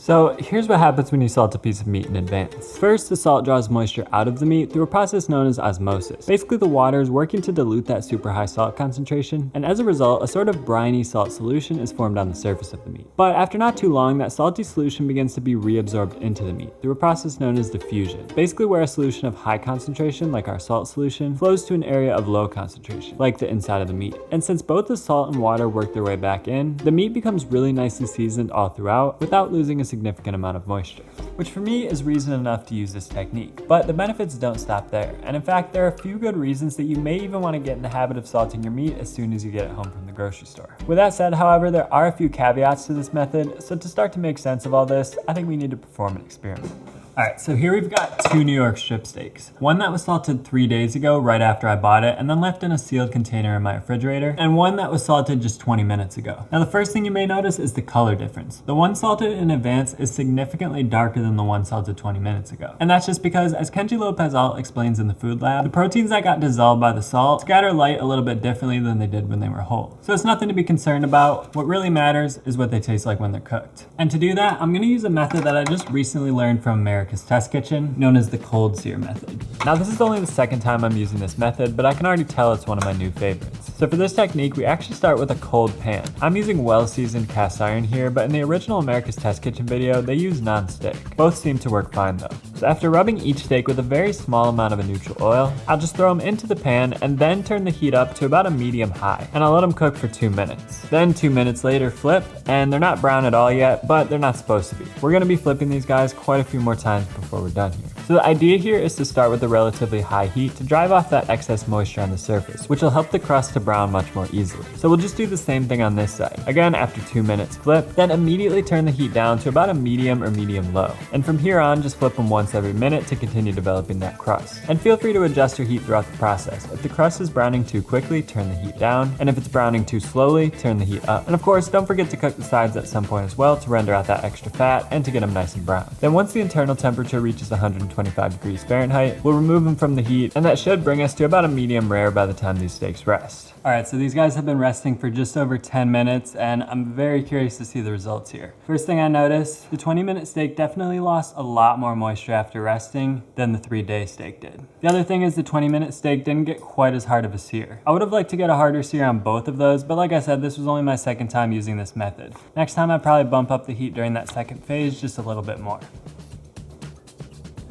So here's what happens when you salt a piece of meat in advance. First, the salt draws moisture out of the meat through a process known as osmosis. Basically, the water is working to dilute that super high salt concentration, and as a result, a sort of briny salt solution is formed on the surface of the meat. But after not too long, that salty solution begins to be reabsorbed into the meat through a process known as diffusion. Basically, where a solution of high concentration, like our salt solution, flows to an area of low concentration, like the inside of the meat. And since both the salt and water work their way back in, the meat becomes really nicely seasoned all throughout without losing a significant amount of moisture, which for me is reason enough to use this technique. But the benefits don't stop there, and in fact there are a few good reasons that you may even want to get in the habit of salting your meat as soon as you get it home from the grocery store. With that said, however, there are a few caveats to this method, so to start to make sense of all this, I think we need to perform an experiment. Alright, so here we've got 2 New York strip steaks. One that was salted 3 days ago right after I bought it and then left in a sealed container in my refrigerator, and one that was salted just 20 minutes ago. Now the first thing you may notice is the color difference. The one salted in advance is significantly darker than the one salted 20 minutes ago. And that's just because, as Kenji Lopez-Alt explains in the Food Lab, the proteins that got dissolved by the salt scatter light a little bit differently than they did when they were whole. So it's nothing to be concerned about. What really matters is what they taste like when they're cooked. And to do that, I'm going to use a method that I just recently learned from America's Test Kitchen, known as the cold sear method. Now this is only the second time I'm using this method, but I can already tell it's one of my new favorites. So for this technique, we actually start with a cold pan. I'm using well-seasoned cast iron here, but in the original America's Test Kitchen video, they use non-stick. Both seem to work fine though. So after rubbing each steak with a very small amount of a neutral oil, I'll just throw them into the pan and then turn the heat up to about a medium high, and I'll let them cook for 2 minutes. Then 2 minutes later, flip, and they're not brown at all yet, but they're not supposed to be. We're gonna be flipping these guys quite a few more times before we're done here. So the idea here is to start with a relatively high heat to drive off that excess moisture on the surface, which will help the crust to brown much more easily. So we'll just do the same thing on this side. Again, after 2 minutes, flip, then immediately turn the heat down to about a medium or medium low. And from here on, just flip them once every minute to continue developing that crust. And feel free to adjust your heat throughout the process. If the crust is browning too quickly, turn the heat down. And if it's browning too slowly, turn the heat up. And of course, don't forget to cook the sides at some point as well to render out that extra fat and to get them nice and brown. Then once the internal temperature reaches 125 degrees Fahrenheit, we'll remove them from the heat, and that should bring us to about a medium rare by the time these steaks rest. Alright, so these guys have been resting for just over 10 minutes, and I'm very curious to see the results here. First thing I noticed, the 20-minute steak definitely lost a lot more moisture after resting than the 3-day steak did. The other thing is the 20-minute steak didn't get quite as hard of a sear. I would have liked to get a harder sear on both of those, but like I said, this was only my second time using this method. Next time I'd probably bump up the heat during that second phase just a little bit more.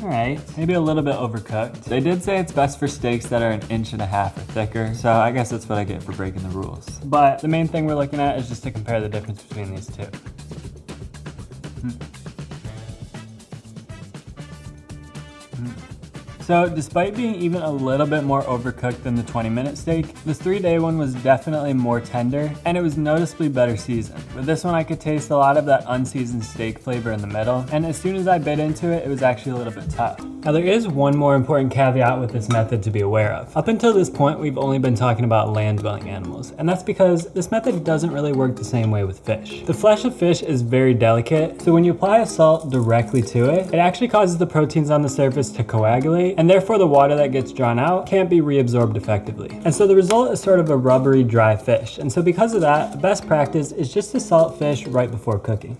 Alright, maybe a little bit overcooked. They did say it's best for steaks that are 1.5 inches or thicker, so I guess that's what I get for breaking the rules. But the main thing we're looking at is just to compare the difference between these two. So despite being even a little bit more overcooked than the 20-minute steak, this 3-day one was definitely more tender, and it was noticeably better seasoned. With this one I could taste a lot of that unseasoned steak flavor in the middle, and as soon as I bit into it, it was actually a little bit tough. Now there is one more important caveat with this method to be aware of. Up until this point, we've only been talking about land-dwelling animals, and that's because this method doesn't really work the same way with fish. The flesh of fish is very delicate, so when you apply a salt directly to it, it actually causes the proteins on the surface to coagulate, and therefore the water that gets drawn out can't be reabsorbed effectively. And so the result is sort of a rubbery, dry fish. And so because of that, the best practice is just to salt fish right before cooking.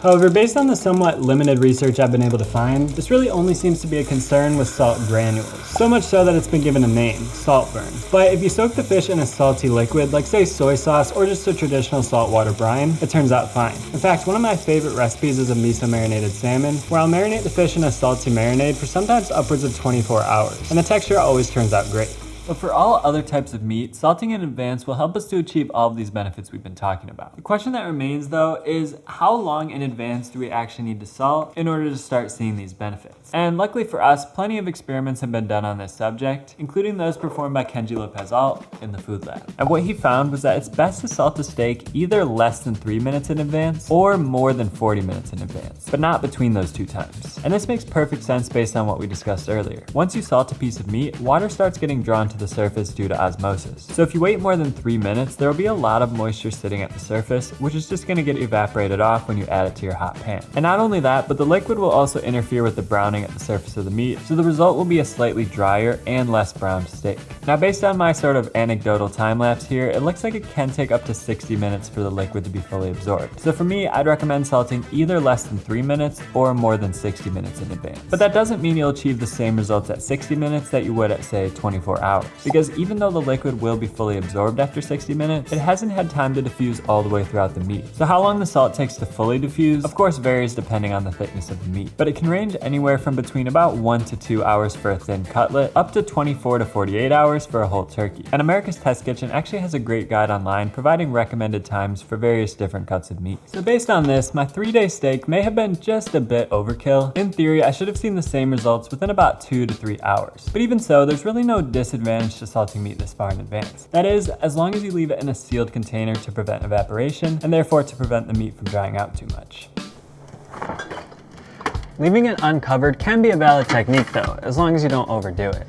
However, based on the somewhat limited research I've been able to find, this really only seems to be a concern with salt granules. So much so that it's been given a name, saltburn. But if you soak the fish in a salty liquid, like say soy sauce or just a traditional saltwater brine, it turns out fine. In fact, one of my favorite recipes is a miso marinated salmon, where I'll marinate the fish in a salty marinade for sometimes upwards of 24 hours, and the texture always turns out great. But for all other types of meat, salting in advance will help us to achieve all of these benefits we've been talking about. The question that remains though is how long in advance do we actually need to salt in order to start seeing these benefits? And luckily for us, plenty of experiments have been done on this subject, including those performed by Kenji Lopez-Alt in the Food Lab. And what he found was that it's best to salt a steak either less than 3 minutes in advance or more than 40 minutes in advance, but not between those two times. And this makes perfect sense based on what we discussed earlier. Once you salt a piece of meat, water starts getting drawn to to the surface due to osmosis. So if you wait more than 3 minutes, there will be a lot of moisture sitting at the surface, which is just going to get evaporated off when you add it to your hot pan. And not only that, but the liquid will also interfere with the browning at the surface of the meat, so the result will be a slightly drier and less browned steak. Now, based on my sort of anecdotal time lapse here, it looks like it can take up to 60 minutes for the liquid to be fully absorbed. So for me, I'd recommend salting either less than 3 minutes or more than 60 minutes in advance. But that doesn't mean you'll achieve the same results at 60 minutes that you would at, say, 24 hours. Because even though the liquid will be fully absorbed after 60 minutes, it hasn't had time to diffuse all the way throughout the meat. So how long the salt takes to fully diffuse, of course, varies depending on the thickness of the meat. But it can range anywhere from between about 1 to 2 hours for a thin cutlet, up to 24 to 48 hours for a whole turkey. And America's Test Kitchen actually has a great guide online providing recommended times for various different cuts of meat. So based on this, my 3-day steak may have been just a bit overkill. In theory, I should have seen the same results within about 2 to 3 hours. But even so, there's really no disadvantage to salting meat this far in advance. That is, as long as you leave it in a sealed container to prevent evaporation, and therefore to prevent the meat from drying out too much. Leaving it uncovered can be a valid technique though, as long as you don't overdo it.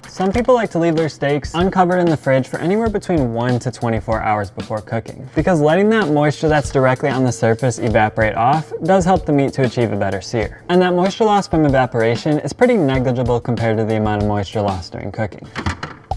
Some people like to leave their steaks uncovered in the fridge for anywhere between 1 to 24 hours before cooking, because letting that moisture that's directly on the surface evaporate off does help the meat to achieve a better sear. And that moisture loss from evaporation is pretty negligible compared to the amount of moisture lost during cooking.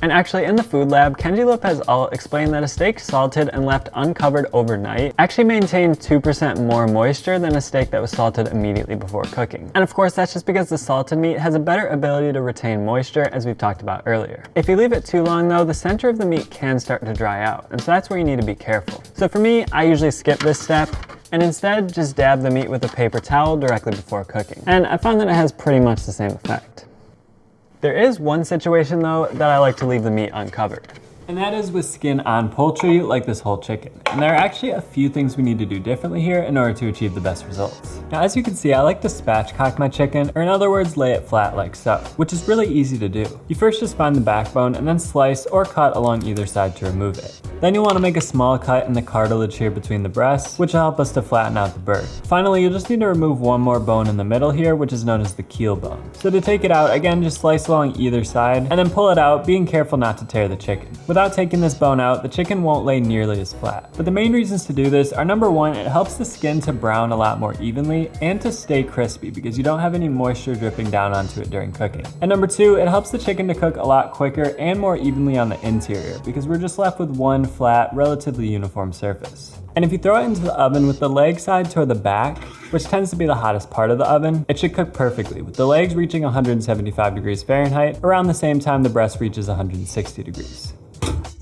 And actually, in the food lab, Kenji Lopez-Alt explained that a steak salted and left uncovered overnight actually maintained 2% more moisture than a steak that was salted immediately before cooking. And of course, that's just because the salted meat has a better ability to retain moisture, as we've talked about earlier. If you leave it too long though, the center of the meat can start to dry out, and so that's where you need to be careful. So for me, I usually skip this step, and instead just dab the meat with a paper towel directly before cooking. And I found that it has pretty much the same effect. There is one situation though that I like to leave the meat uncovered. And that is with skin on poultry, like this whole chicken. And there are actually a few things we need to do differently here in order to achieve the best results. Now, as you can see, I like to spatchcock my chicken, or in other words, lay it flat like so, which is really easy to do. You first just find the backbone and then slice or cut along either side to remove it. Then you'll want to make a small cut in the cartilage here between the breasts, which will help us to flatten out the bird. Finally, you'll just need to remove one more bone in the middle here, which is known as the keel bone. So to take it out, again, just slice along either side and then pull it out, being careful not to tear the chicken. Without taking this bone out, the chicken won't lay nearly as flat. But the main reasons to do this are, number one, it helps the skin to brown a lot more evenly and to stay crispy because you don't have any moisture dripping down onto it during cooking. And number two, it helps the chicken to cook a lot quicker and more evenly on the interior because we're just left with one flat, relatively uniform surface. And if you throw it into the oven with the leg side toward the back, which tends to be the hottest part of the oven, it should cook perfectly, with the legs reaching 175 degrees Fahrenheit around the same time the breast reaches 160 degrees.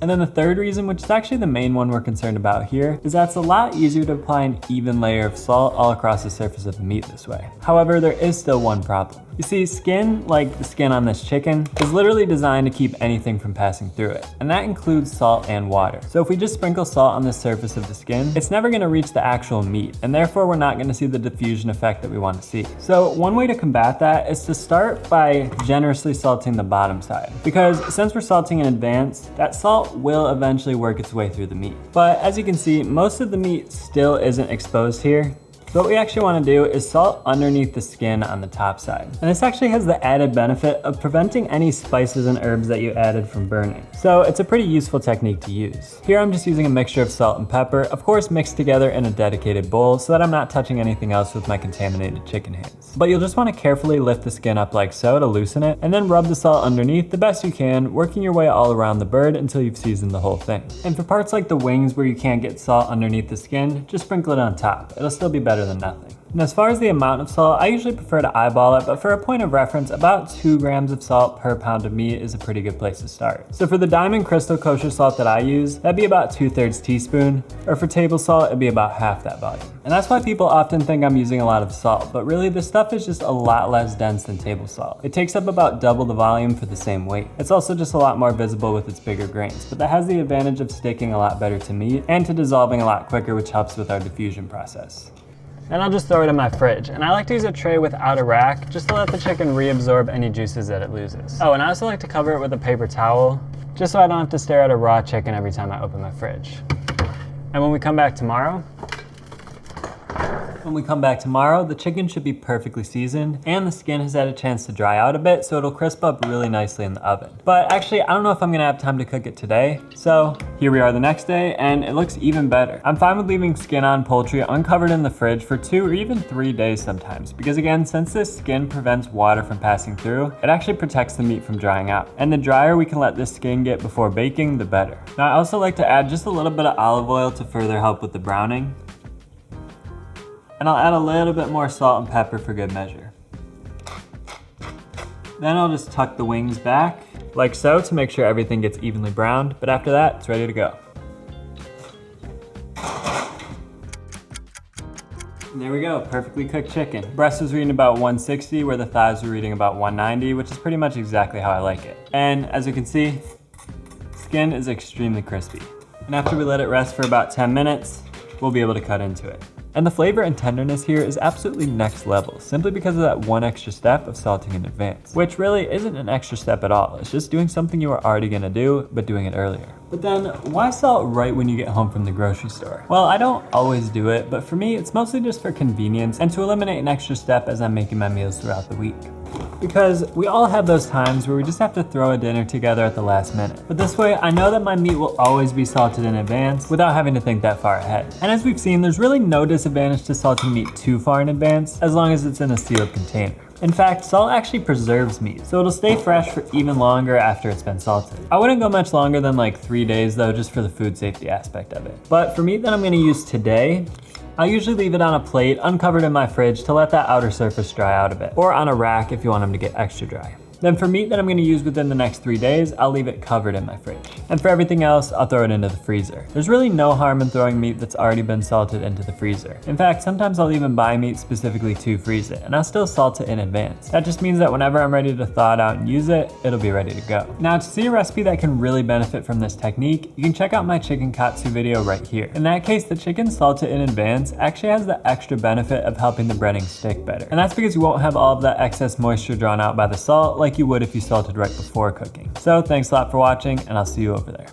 And then the third reason, which is actually the main one we're concerned about here, is that it's a lot easier to apply an even layer of salt all across the surface of the meat this way. However, there is still one problem. You see, skin, like the skin on this chicken, is literally designed to keep anything from passing through it, and that includes salt and water. So if we just sprinkle salt on the surface of the skin, it's never gonna reach the actual meat, and therefore we're not gonna see the diffusion effect that we wanna see. So one way to combat that is to start by generously salting the bottom side, because since we're salting in advance, that salt will eventually work its way through the meat. But as you can see, most of the meat still isn't exposed here. So what we actually want to do is salt underneath the skin on the top side. And this actually has the added benefit of preventing any spices and herbs that you added from burning. So it's a pretty useful technique to use. Here I'm just using a mixture of salt and pepper, of course mixed together in a dedicated bowl so that I'm not touching anything else with my contaminated chicken hands. But you'll just want to carefully lift the skin up like so to loosen it, and then rub the salt underneath the best you can, working your way all around the bird until you've seasoned the whole thing. And for parts like the wings where you can't get salt underneath the skin, just sprinkle it on top. It'll still be better than nothing. And as far as the amount of salt, I usually prefer to eyeball it, but for a point of reference, about 2 grams of salt per pound of meat is a pretty good place to start. So for the Diamond Crystal kosher salt that I use, that'd be about 2/3 teaspoon, or for table salt, it'd be about half that volume. And that's why people often think I'm using a lot of salt, but really this stuff is just a lot less dense than table salt. It takes up about double the volume for the same weight. It's also just a lot more visible with its bigger grains, but that has the advantage of sticking a lot better to meat and to dissolving a lot quicker, which helps with our diffusion process. Then I'll just throw it in my fridge, and I like to use a tray without a rack just to let the chicken reabsorb any juices that it loses. Oh, and I also like to cover it with a paper towel just so I don't have to stare at a raw chicken every time I open my fridge. And when we come back tomorrow, When we come back tomorrow, the chicken should be perfectly seasoned and the skin has had a chance to dry out a bit, so it'll crisp up really nicely in the oven. But actually, I don't know if I'm gonna have time to cook it today. So here we are the next day and it looks even better. I'm fine with leaving skin on poultry uncovered in the fridge for 2 or even 3 days sometimes, because again, since this skin prevents water from passing through, it actually protects the meat from drying out. And the drier we can let this skin get before baking, the better. Now I also like to add just a little bit of olive oil to further help with the browning. And I'll add a little bit more salt and pepper for good measure. Then I'll just tuck the wings back, like so, to make sure everything gets evenly browned, but after that, it's ready to go. And there we go, perfectly cooked chicken. Breast was reading about 160, where the thighs were reading about 190, which is pretty much exactly how I like it. And as you can see, skin is extremely crispy. And after we let it rest for about 10 minutes, we'll be able to cut into it. And the flavor and tenderness here is absolutely next level, simply because of that one extra step of salting in advance, which really isn't an extra step at all. It's just doing something you were already gonna do, but doing it earlier. But then, why salt right when you get home from the grocery store? Well, I don't always do it, but for me, it's mostly just for convenience and to eliminate an extra step as I'm making my meals throughout the week. Because we all have those times where we just have to throw a dinner together at the last minute. But this way, I know that my meat will always be salted in advance without having to think that far ahead. And as we've seen, there's really no disadvantage to salting meat too far in advance, as long as it's in a sealed container. In fact, salt actually preserves meat, so it'll stay fresh for even longer after it's been salted. I wouldn't go much longer than like 3 days though, just for the food safety aspect of it. But for meat that I'm gonna use today, I usually leave it on a plate uncovered in my fridge to let that outer surface dry out a bit, or on a rack if you want them to get extra dry. Then for meat that I'm gonna use within the next 3 days, I'll leave it covered in my fridge. And for everything else, I'll throw it into the freezer. There's really no harm in throwing meat that's already been salted into the freezer. In fact, sometimes I'll even buy meat specifically to freeze it, and I'll still salt it in advance. That just means that whenever I'm ready to thaw it out and use it, it'll be ready to go. Now to see a recipe that can really benefit from this technique, you can check out my chicken katsu video right here. In that case, the chicken salted in advance actually has the extra benefit of helping the breading stick better. And that's because you won't have all of that excess moisture drawn out by the salt like you would if you salted right before cooking. So thanks a lot for watching, and I'll see you over there.